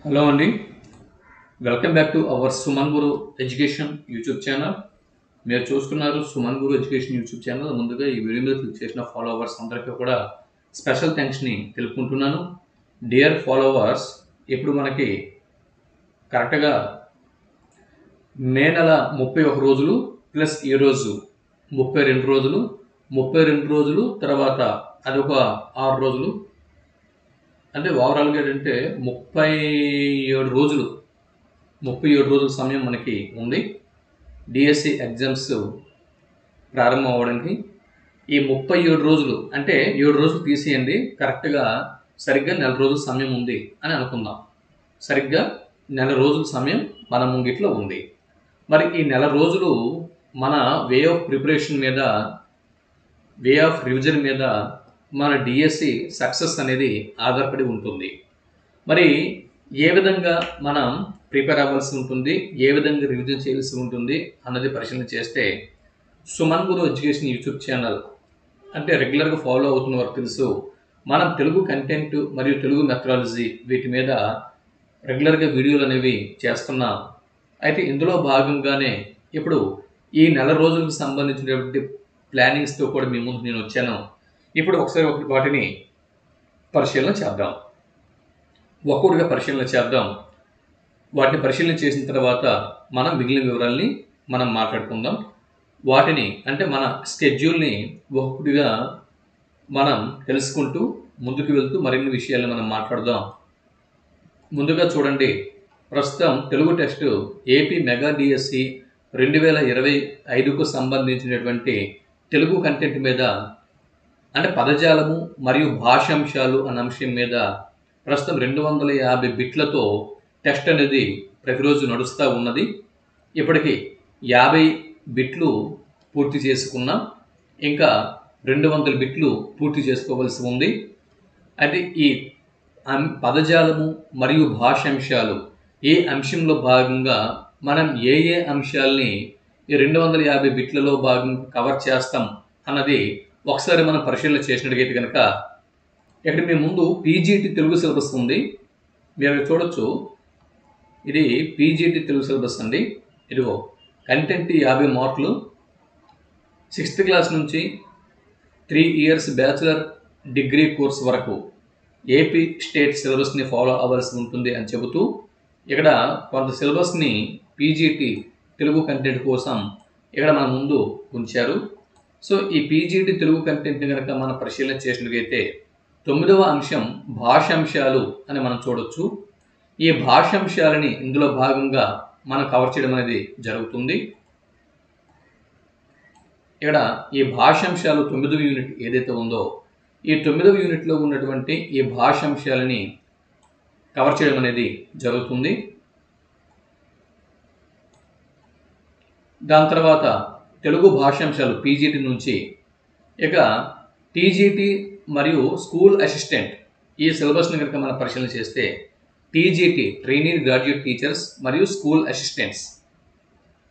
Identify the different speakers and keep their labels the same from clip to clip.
Speaker 1: Hello అండి. Welcome back to our Suman Guru education YouTube channel. మీరు చూస్తున్నారు సుమన్ గురు ఎడ్యుకేషన్ యూట్యూబ్ ఛానల్. ముందుగా ఈ వీడియో మీద క్లిక్ చేసిన ఫాలోవర్స్ అందరికీ కూడా స్పెషల్ థ్యాంక్స్ని తెలుపుకుంటున్నాను. డియర్ ఫాలోవర్స్, ఇప్పుడు మనకి కరెక్ట్గా మే నెల 31 రోజులు ప్లస్ ఈ రోజు 32 రోజులు, 32 రోజులు తర్వాత అదొక 6 రోజులు, అంటే ఓవరాల్గా ఏంటంటే 37 రోజులు 37 రోజుల సమయం మనకి ఉంది డిఎస్సి ఎగ్జామ్స్ ప్రారంభం అవ్వడానికి. ఈ 37 రోజులు అంటే 7 రోజులు తీసేయండి, కరెక్ట్గా సరిగ్గా నెల రోజుల సమయం ఉంది అని అనుకుందాం. సరిగ్గా నెల రోజుల సమయం మన ముంగిట్లో ఉంది. మరి ఈ నెల రోజులు మన వే ఆఫ్ ప్రిపరేషన్ మీద, వే ఆఫ్ రివిజన్ మీద మన డిఎస్సి సక్సెస్ అనేది ఆధారపడి ఉంటుంది. మరి ఏ విధంగా మనం ప్రిపేర్ అవ్వాల్సి ఉంటుంది, ఏ విధంగా రివిజన్ చేయాల్సి ఉంటుంది అన్నది పరిశీలన చేస్తే, సుమన్ గురు ఎడ్యుకేషన్ యూట్యూబ్ ఛానల్ అంటే రెగ్యులర్గా ఫాలో అవుతున్న వారికి తెలుసు, మనం తెలుగు కంటెంట్ మరియు తెలుగు మెథడాలజీ వీటి మీద రెగ్యులర్గా వీడియోలు అనేవి చేస్తున్నాం. అయితే ఇందులో భాగంగానే ఇప్పుడు ఈ నెల రోజులకు సంబంధించినటువంటి ప్లానింగ్స్తో కూడా మీ ముందు నేను వచ్చాను. ఇప్పుడు ఒకసారి వాటిని పరిశీలన చేద్దాం, ఒక్కొక్కటిగా పరిశీలన చేద్దాం. వాటిని పరిశీలన చేసిన తర్వాత మనం మిగిలిన వివరాలని మనం మాట్లాడుకుందాం. వాటిని అంటే మన స్కెడ్యూల్ని ఒక్కొక్కటిగా మనం తెలుసుకుంటూ ముందుకు వెళ్తూ మరిన్ని విషయాలు మనం మాట్లాడదాం. ముందుగా చూడండి, ప్రస్తుతం Telugu test AP mega DSC 2025కు సంబంధించినటువంటి తెలుగు కంటెంట్ మీద, అంటే పదజాలము మరియు భాషాంశాలు అన్న అంశం మీద ప్రస్తుతం 250 బిట్లతో టెస్ట్ అనేది ప్రతిరోజు నడుస్తూ ఉన్నది. ఇప్పటికి 50 బిట్లు పూర్తి చేసుకున్నాం, ఇంకా 200 బిట్లు పూర్తి చేసుకోవాల్సి ఉంది. అయితే ఈ పదజాలము మరియు భాషాంశాలు ఏ అంశంలో భాగంగా మనం ఏ అంశాలని ఈ 250 బిట్లలో భాగంగా కవర్ చేస్తాం అన్నది ఒకసారి మనం పరిశీలన చేసినట్టుగైతే కనుక, ఇక్కడ మీ ముందు పీజీటీ తెలుగు సిలబస్ ఉంది. మీరు చూడొచ్చు, ఇది పీజీటీ తెలుగు సిలబస్ అండి. ఇదిగో కంటెంట్ 50 మార్కులు, 6th క్లాస్ నుంచి 3 ఇయర్స్ బ్యాచులర్ డిగ్రీ కోర్స్ వరకు ఏపీ స్టేట్ సిలబస్ని ఫాలో అవ్వాల్సి ఉంటుంది అని చెబుతూ ఇక్కడ కొంత సిలబస్ని పీజీటీ తెలుగు కంటెంట్ కోసం ఇక్కడ మన ముందు ఉంచారు. సో ఈ పీజీటీ తెలుగు కంటెంట్ని కనుక మనం పరిశీలన చేసినట్లయితే 9వ అంశం భాషాంశాలు అని మనం చూడొచ్చు. ఈ భాషాంశాలని ఇందులో భాగంగా మనం కవర్ చేయడం అనేది జరుగుతుంది. ఇక్కడ ఈ భాషాంశాలు 9వ యూనిట్ ఏదైతే ఉందో, ఈ 9వ యూనిట్లో ఉన్నటువంటి ఈ భాషాంశాలని కవర్ చేయడం అనేది జరుగుతుంది. దాని తర్వాత తెలుగు భాషాంశాలు పీజీటీ నుంచి ఇక టీజీటీ మరియు స్కూల్ అసిస్టెంట్ ఈ సిలబస్ని కనుక మనం పరిశీలన చేస్తే, టీజీటీ ట్రైనింగ్ గ్రాడ్యుయేట్ టీచర్స్ మరియు స్కూల్ అసిస్టెంట్స్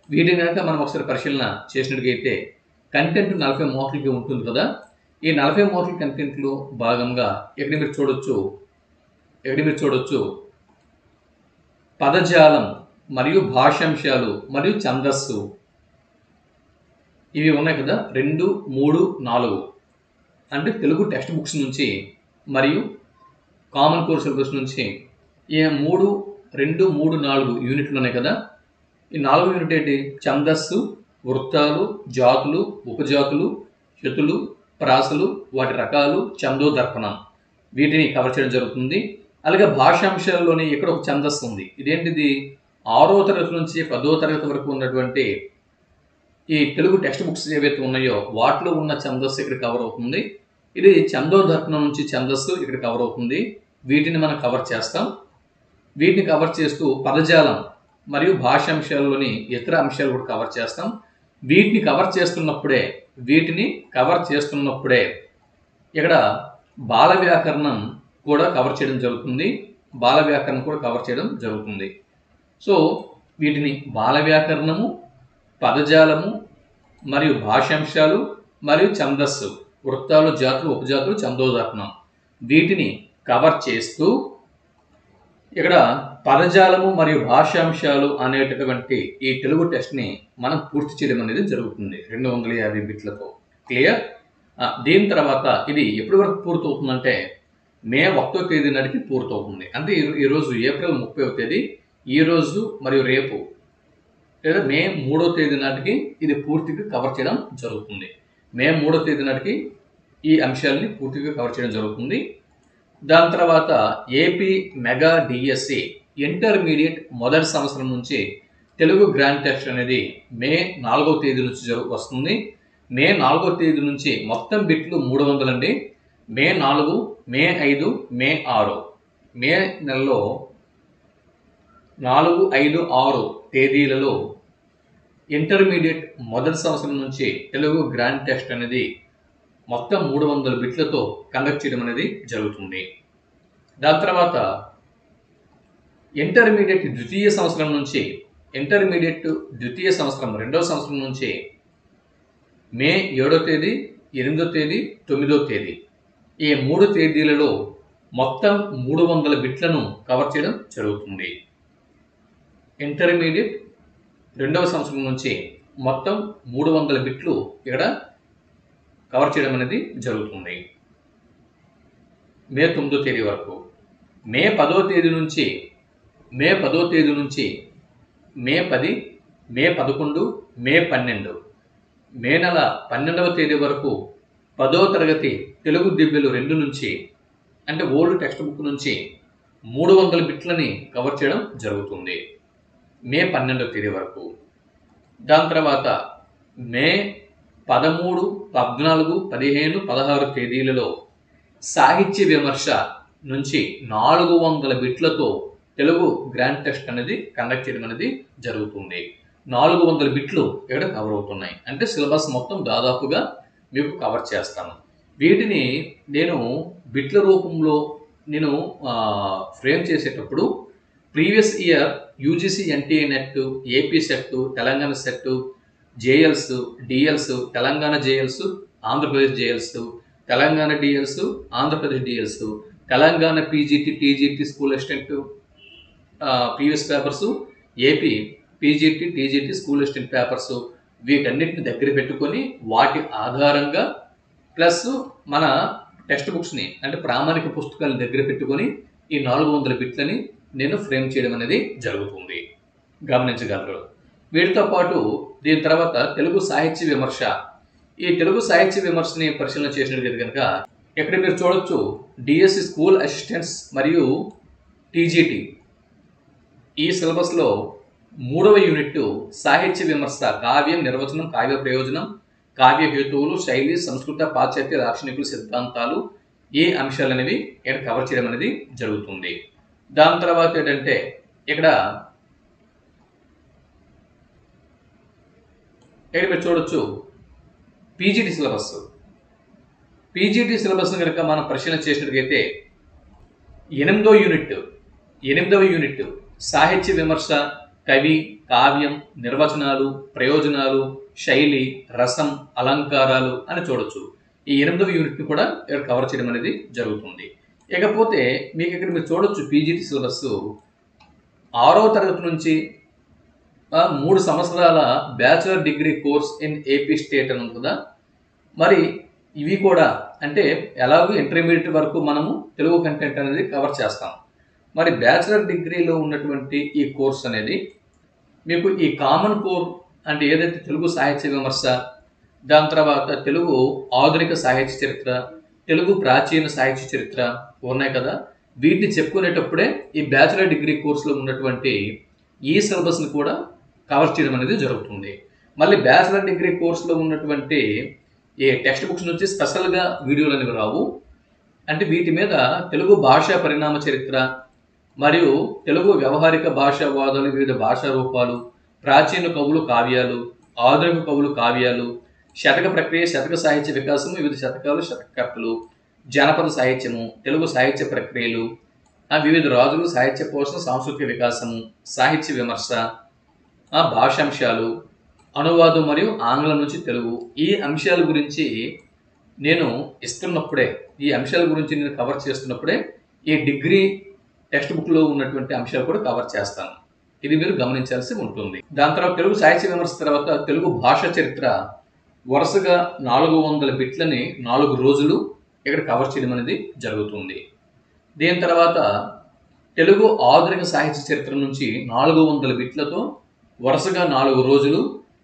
Speaker 1: వీటిని కనుక మనం ఒకసారి పరిశీలన చేసినట్టుగైతే కంటెంట్ 40 మార్కులకి ఉంటుంది కదా. ఈ 40 మార్కుల కంటెంట్లో భాగంగా ఇక్కడ మీరు చూడొచ్చు పదజాలం మరియు భాషాంశాలు మరియు ఛందస్సు ఇవి ఉన్నాయి కదా. 2, 3, 4 అంటే తెలుగు టెక్స్ట్ బుక్స్ నుంచి మరియు కామన్ కోర్ సిలబస్ నుంచి ఈ 3, 2, 3, 4 యూనిట్లు ఉన్నాయి కదా. ఈ 4 యూనిట్ ఏంటి? ఛందస్సు, వృత్తాలు, జాతులు, ఉపజాతులు, శృతులు, ప్రాసలు, వాటి రకాలు, ఛందోదర్పణం వీటిని కవర్ చేయడం జరుగుతుంది. అలాగే భాషాంశాల్లోనే ఇక్కడ ఒక ఛందస్సు ఉంది. ఇదేంటిది? 6వ తరగతి నుంచి 10వ తరగతి వరకు ఉన్నటువంటి ఈ తెలుగు టెక్స్ట్ బుక్స్ ఏవైతే ఉన్నాయో వాటిలో ఉన్న ఛందస్సు ఇక్కడ కవర్ అవుతుంది. ఇది ఛందోదర్పణం నుంచి ఛందస్సు ఇక్కడ కవర్ అవుతుంది. వీటిని మనం కవర్ చేస్తాం. వీటిని కవర్ చేస్తూ పదజాలం మరియు భాషాంశాల్లోని ఇతర అంశాలు కూడా కవర్ చేస్తాం. వీటిని కవర్ చేస్తున్నప్పుడే ఇక్కడ బాల వ్యాకరణం కూడా కవర్ చేయడం జరుగుతుంది. సో వీటిని బాల వ్యాకరణము, పదజాలము మరియు భాషాంశాలు మరియు ఛందస్సు, వృత్తాలు, జాతులు, ఉపజాతులు, ఛందోదర్పణం వీటిని కవర్ చేస్తూ ఇక్కడ పదజాలము మరియు భాషాంశాలు అనేటటువంటి ఈ తెలుగు టెస్ట్ని మనం పూర్తి చేయడం అనేది జరుగుతుంది 250 బిట్లతో. క్లియర్? దీని తర్వాత ఇది ఎప్పటి వరకు పూర్తవుతుందంటే మే 1వ తేదీ నాటికి పూర్తవుతుంది. అంటే ఈరోజు ఏప్రిల్ 30వ తేదీ, ఈరోజు మరియు రేపు లేదా మే 3వ తేదీ నాటికి ఇది పూర్తిగా కవర్ చేయడం జరుగుతుంది. మే 3వ తేదీ నాటికి ఈ అంశాలని పూర్తిగా కవర్ చేయడం జరుగుతుంది. దాని తర్వాత ఏపీ మెగా డిఎస్సి ఇంటర్మీడియట్ మొదటి సంవత్సరం నుంచి తెలుగు గ్రాండ్ టెస్ట్ అనేది మే 4వ తేదీ నుంచి వస్తుంది. మే 4వ తేదీ నుంచి మొత్తం బిట్లు 300 అండి. మే 4, మే 5, మే 6 మే నెలలో 4, 5, 6 తేదీలలో ఇంటర్మీడియట్ మొదటి సంవత్సరం నుంచి తెలుగు గ్రాండ్ టెస్ట్ అనేది మొత్తం 300 బిట్లతో కండక్ట్ చేయడం అనేది జరుగుతుంది. దాని తర్వాత ఇంటర్మీడియట్ ద్వితీయ సంవత్సరం నుంచి రెండవ సంవత్సరం నుంచి మే 7వ తేదీ, 8వ తేదీ, 9వ తేదీ ఈ 3 తేదీలలో మొత్తం 300 బిట్లను కవర్ చేయడం జరుగుతుంది. ఇంటర్మీడియట్ రెండవ సంవత్సరం నుంచి మొత్తం 300 బిట్లు ఇక్కడ కవర్ చేయడం అనేది జరుగుతుంది మే 9వ తేదీ వరకు. మే 10వ తేదీ నుంచి మే 10, మే 11, మే 12 మే నెల 12వ తేదీ వరకు 10వ తరగతి తెలుగు దివ్యలు 2 నుంచి అంటే ఓల్డ్ టెక్స్ట్ బుక్ నుంచి 300 బిట్లని కవర్ చేయడం జరుగుతుంది మే 12వ తేదీ వరకు. దాని తర్వాత మే 13, 14, 15, 16 తేదీలలో సాహిత్య విమర్శ నుంచి 400 బిట్లతో తెలుగు గ్రాండ్ టెస్ట్ అనేది కండక్ట్ చేయడం అనేది జరుగుతుంది. 400 బిట్లు ఇక్కడ కవర్ అవుతున్నాయి. అంటే సిలబస్ మొత్తం దాదాపుగా మీకు కవర్ చేస్తాను. వీటిని నేను బిట్ల రూపంలో నేను ఫ్రేమ్ చేసేటప్పుడు previous year UGC NTA net, AP set, Telangana set, JLs, DLs, Telangana JLs, Andhra Pradesh JLs, Telangana DLs, Andhra Pradesh DLs, Telangana PGT, TGT school assistant previous papers, AP PGT, TGT school assistant papers వీటన్నిటిని దగ్గర పెట్టుకొని వాటి ఆధారంగా ప్లస్ మన టెక్స్ట్ బుక్స్ని అంటే ప్రామాణిక పుస్తకాలను దగ్గర పెట్టుకొని ఈ 400 బిట్లని నేను ఫ్రేమ్ చేయడం అనేది జరుగుతుంది. గమనించగలరు. వీటితో పాటు దీని తర్వాత తెలుగు సాహిత్య విమర్శ. ఈ తెలుగు సాహిత్య విమర్శని పరిశీలన చేసినట్లయితే కనుక ఇక్కడ మీరు చూడొచ్చు డిఎస్సి స్కూల్ అసిస్టెంట్స్ మరియు టీజీటీ ఈ సిలబస్లో 3వ యూనిట్ సాహిత్య విమర్శ, కావ్యం, నిర్వచనం, కావ్య ప్రయోజనం, కావ్య హేతువులు, శైలి, సంస్కృత, పాశ్చాత్య దార్శనికుల సిద్ధాంతాలు ఈ అంశాలు అనేవి ఇక్కడ కవర్ చేయడం అనేది జరుగుతుంది. దాని తర్వాత ఏంటంటే ఇక్కడ మీరు చూడొచ్చు పీజీటీ సిలబస్. పీజీటీ సిలబస్ను కనుక మనం పరిశీలన చేసినట్లయితే 8వ యూనిట్ సాహిత్య విమర్శ, కవి, కావ్యం, నిర్వచనాలు, ప్రయోజనాలు, శైలి, రసం, అలంకారాలు అని చూడొచ్చు. ఈ 8వ యూనిట్ని కూడా ఇక్కడ కవర్ చేయడం అనేది జరుగుతుంది. ఇకపోతే మీకు ఇక్కడ మీరు చూడొచ్చు పీజీటీ సిలబస్ 6వ తరగతి నుంచి 3 సంవత్సరాల bachelor degree course in AP state అని ఉంటుందా. మరి ఇవి కూడా అంటే ఎలాగో ఇంటర్మీడియట్ వరకు మనము తెలుగు కంటెంట్ అనేది కవర్ చేస్తాం. మరి బ్యాచిలర్ డిగ్రీలో ఉన్నటువంటి ఈ కోర్స్ అనేది మీకు ఈ కామన్ కోర్ అంటే ఏదైతే తెలుగు సాహిత్య విమర్శ, దాని తర్వాత తెలుగు ఆధునిక సాహిత్య చరిత్ర, తెలుగు ప్రాచీన సాహిత్య చరిత్ర ఉన్నాయి కదా, వీటిని చెప్పుకునేటప్పుడే ఈ బ్యాచిలర్ డిగ్రీ కోర్సులో ఉన్నటువంటి ఈ సిలబస్ని కూడా కవర్ చేయడం అనేది జరుగుతుంది. మళ్ళీ బ్యాచిలర్ డిగ్రీ కోర్సులో ఉన్నటువంటి ఈ టెక్స్ట్ బుక్స్ నుంచి స్పెషల్గా వీడియోలు అనేవి రావు. అంటే వీటి మీద తెలుగు భాషా పరిణామ చరిత్ర మరియు తెలుగు వ్యవహారిక భాషావాదాలు, వివిధ భాషా రూపాలు, ప్రాచీన కవులు కావ్యాలు, ఆధునిక కవులు కావ్యాలు, శతక ప్రక్రియ, శతక సాహిత్య వికాసము, వివిధ శతకాలు, శతకర్తలు, జానపద సాహిత్యము, తెలుగు సాహిత్య ప్రక్రియలు, వివిధ రాజులు, సాహిత్య పోషణ, సాంస్కృతిక వికాసము, సాహిత్య విమర్శ, భాషాంశాలు, అనువాదం మరియు ఆంగ్లం నుంచి తెలుగు ఈ అంశాల గురించి నేను ఇస్తున్నప్పుడే, ఈ అంశాల గురించి నేను కవర్ చేస్తున్నప్పుడే ఈ డిగ్రీ టెక్స్ట్ బుక్లో ఉన్నటువంటి అంశాలు కూడా కవర్ చేస్తాను. ఇది మీరు గమనించాల్సి ఉంటుంది. దాని తర్వాత తెలుగు సాహిత్య విమర్శ తర్వాత తెలుగు భాష చరిత్ర వరుసగా 400 బిట్లని 4 రోజులు ఇక్కడ కవర్ చేయడం అనేది జరుగుతుంది. దీని తర్వాత తెలుగు ఆధునిక సాహిత్య చరిత్ర నుంచి 400 బిట్లతో వరుసగా 4 రోజులు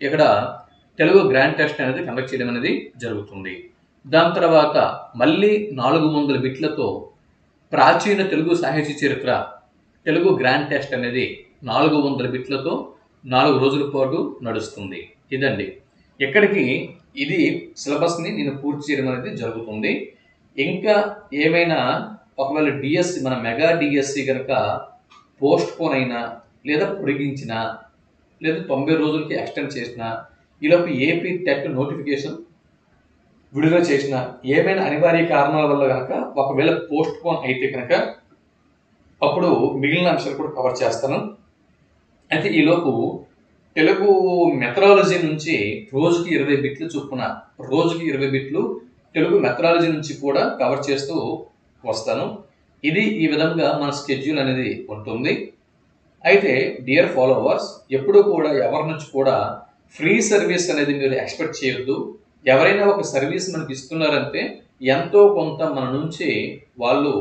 Speaker 1: ఇక్కడ తెలుగు గ్రాండ్ టెస్ట్ అనేది కండక్ట్ చేయడం అనేది జరుగుతుంది. దాని తర్వాత మళ్ళీ 400 బిట్లతో ప్రాచీన తెలుగు సాహిత్య చరిత్ర తెలుగు గ్రాండ్ టెస్ట్ అనేది 400 బిట్లతో 4 రోజుల పాటు నడుస్తుంది. ఇదండి ఎక్కడికి ఇది సిలబస్ని నేను పూర్తి చేయడం అనేది జరుగుతుంది. ఇంకా ఏమైనా ఒకవేళ డిఎస్సి మన మెగా డిఎస్సి కనుక పోస్ట్ పోన్ అయినా లేదా పొడిగించినా లేదా 90 రోజులకి ఎక్స్టెండ్ చేసినా ఈలోపు ఏపీ టెట్ నోటిఫికేషన్ విడుదల చేసిన ఏమైనా అనివార్య కారణాల వల్ల కనుక ఒకవేళ పోస్ట్ పోన్ అయితే కనుక అప్పుడు మిగిలిన అంశాలు కూడా కవర్ చేస్తాను. అయితే ఈలోపు తెలుగు మెథడాలజీ నుంచి రోజుకి 20 బిట్లు చొప్పున రోజుకి 20 బిట్లు తెలుగు మెథడాలజీ నుంచి కూడా కవర్ చేస్తూ వస్తాను. ఇది ఈ విధంగా మన స్కెడ్యూల్ అనేది ఉంటుంది. అయితే డియర్ ఫాలోవర్స్, ఎప్పుడు కూడా ఎవరి నుంచి కూడా ఫ్రీ సర్వీస్ అనేది మీరు ఎక్స్పెక్ట్ చేయొద్దు. ఎవరైనా ఒక సర్వీస్ మనకి ఇస్తున్నారంటే ఎంతో కొంత మన నుంచి వాళ్ళు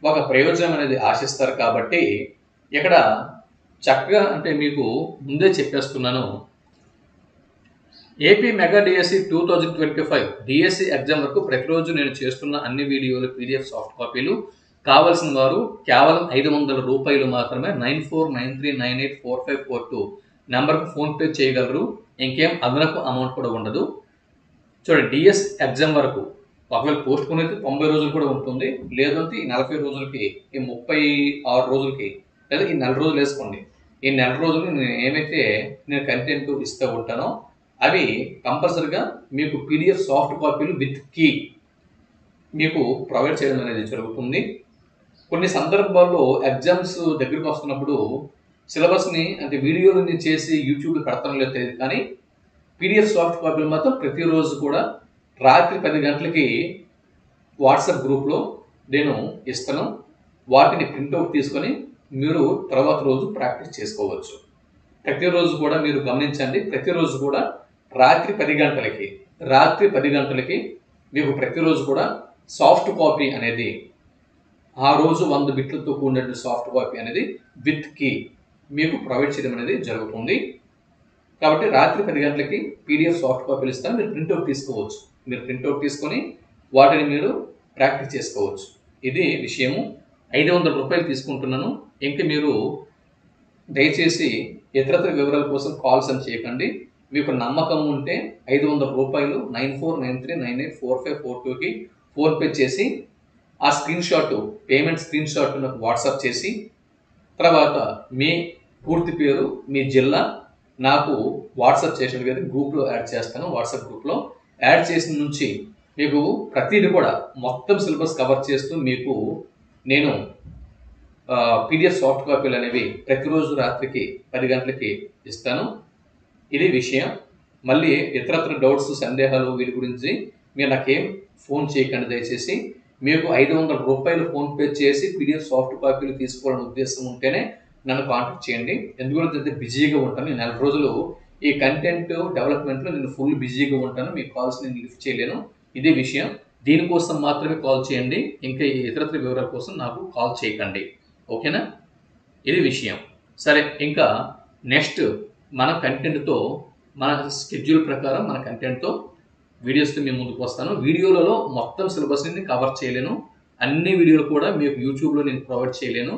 Speaker 1: ఒక ప్రయోజనం అనేది ఆశిస్తారు. కాబట్టి ఇక్కడ చక్కగా అంటే మీకు ముందే చెప్పేస్తున్నాను, AP mega DSC 2025 DSC exam వరకు ప్రతిరోజు నేను చేస్తున్న అన్ని వీడియోలు పీడిఎఫ్ సాఫ్ట్ కాపీలు కావాల్సిన వారు కేవలం 500 రూపాయలు మాత్రమే 9493984542 నెంబర్కు ఫోన్పే చేయగలరు. ఇంకేం అదనపు అమౌంట్ కూడా ఉండదు. చూడండి, డిఎస్ ఎగ్జామ్ వరకు ఒకవేళ పోస్ట్ పోన్ అయితే 90 రోజులు కూడా ఉంటుంది. లేదంటే ఈ 40 రోజులకి, ఈ 36 రోజులకి, లేదా ఈ 4 రోజులు వేసుకోండి. ఈ 4 రోజులు నేను కంటెంట్ ఇస్తూ ఉంటానో అవి కంపల్సరిగా మీకు పీడిఎఫ్ సాఫ్ట్ కాపీలు విత్ కీ మీకు ప్రొవైడ్ చేయడం అనేది జరుగుతుంది. కొన్ని సందర్భాల్లో ఎగ్జామ్స్ దగ్గరికి వస్తున్నప్పుడు సిలబస్ని అంటే వీడియోలని చేసి యూట్యూబ్లో పెడతాను లేదు తెలియదు, కానీ పీడిఎఫ్ సాఫ్ట్ కాపీలు మాత్రం ప్రతిరోజు కూడా రాత్రి 10 గంటలకి వాట్సాప్ గ్రూప్లో నేను ఇస్తాను. వాటిని ప్రింట్అవుట్ తీసుకొని మీరు తర్వాత రోజు ప్రాక్టీస్ చేసుకోవచ్చు. ప్రతిరోజు కూడా మీరు గమనించండి, ప్రతిరోజు కూడా రాత్రి 10 గంటలకి మీకు ప్రతిరోజు కూడా సాఫ్ట్ కాపీ అనేది ఆ రోజు 100 బిట్లతో కూడినటువంటి సాఫ్ట్ కాపీ అనేది విత్ కీ మీకు ప్రొవైడ్ చేయడం అనేది జరుగుతుంది. కాబట్టి రాత్రి 10 గంటలకి పీడిఎఫ్ సాఫ్ట్ కాపీలు ఇస్తాను. మీరు ప్రింట్అవుట్ తీసుకోవచ్చు. మీరు ప్రింట్అవుట్ తీసుకొని వాటిని మీరు ప్రాక్టీస్ చేసుకోవచ్చు. ఇది విషయము. 500 రూపాయలు తీసుకుంటున్నాను. ఇంకా మీరు దయచేసి ఇతరత్ర వివరాల కోసం కాల్స్ అని చేయకండి. మీకు నమ్మకం ఉంటే 500 రూపాయలు 9493984542కి ఫోన్పే చేసి ఆ పేమెంట్ స్క్రీన్ షాట్ నాకు వాట్సాప్ చేసి తర్వాత మీ పూర్తి పేరు, మీ జిల్లా నాకు వాట్సాప్ చేసినట్టు గ్రూప్లో యాడ్ చేస్తాను. వాట్సాప్ గ్రూప్లో యాడ్ చేసిన నుంచి మీకు ప్రతిదీ కూడా మొత్తం సిలబస్ కవర్ చేస్తూ మీకు నేను పీడిఎఫ్ సాఫ్ట్ కాపీలు అనేవి ప్రతిరోజు రాత్రికి 10 గంటలకి ఇస్తాను. ఇది విషయం. మళ్ళీ ఇతరత్ర డౌట్స్, సందేహాలు వీటి గురించి మీరు నాకేం ఫోన్ చేయకండి దయచేసి. మీకు 500 రూపాయలు ఫోన్పే చేసి పీడిఎఫ్ సాఫ్ట్ కాపీలు తీసుకోవాలని ఉద్దేశం ఉంటేనే నన్ను కాంటాక్ట్ చేయండి. ఎందుకంటే బిజీగా ఉంటాను. నేను 4 రోజులు ఈ కంటెంట్ డెవలప్మెంట్లో నేను ఫుల్ బిజీగా ఉంటాను. మీ కాల్స్ నేను లిఫ్ట్ చేయలేను. ఇదే విషయం. దీనికోసం మాత్రమే కాల్ చేయండి. ఇంకా ఇతరత్ర వివరాల కోసం నాకు కాల్ చేయకండి. ఓకేనా? ఇది విషయం. సరే, ఇంకా నెక్స్ట్ మన కంటెంట్తో, మన స్కెడ్యూల్ ప్రకారం మన కంటెంట్తో వీడియోస్తో మేము ముందుకు వస్తాను. వీడియోలలో మొత్తం సిలబస్ని కవర్ చేయలేను. అన్ని వీడియోలు కూడా మీకు యూట్యూబ్లో నేను ప్రొవైడ్ చేయలేను.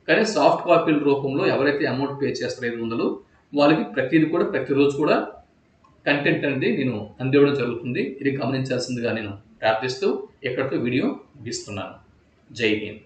Speaker 1: కానీ సాఫ్ట్ కాపీల రూపంలో ఎవరైతే అమౌంట్ పే చేస్తారో 500 వాళ్ళకి ప్రతిదీ కూడా ప్రతిరోజు కూడా కంటెంట్ అనేది నేను అందివ్వడం జరుగుతుంది. ఇది గమనించాల్సిందిగా నేను ప్రార్థిస్తూ ఎక్కడితో వీడియో ముగిస్తున్నాను. జై హింద్.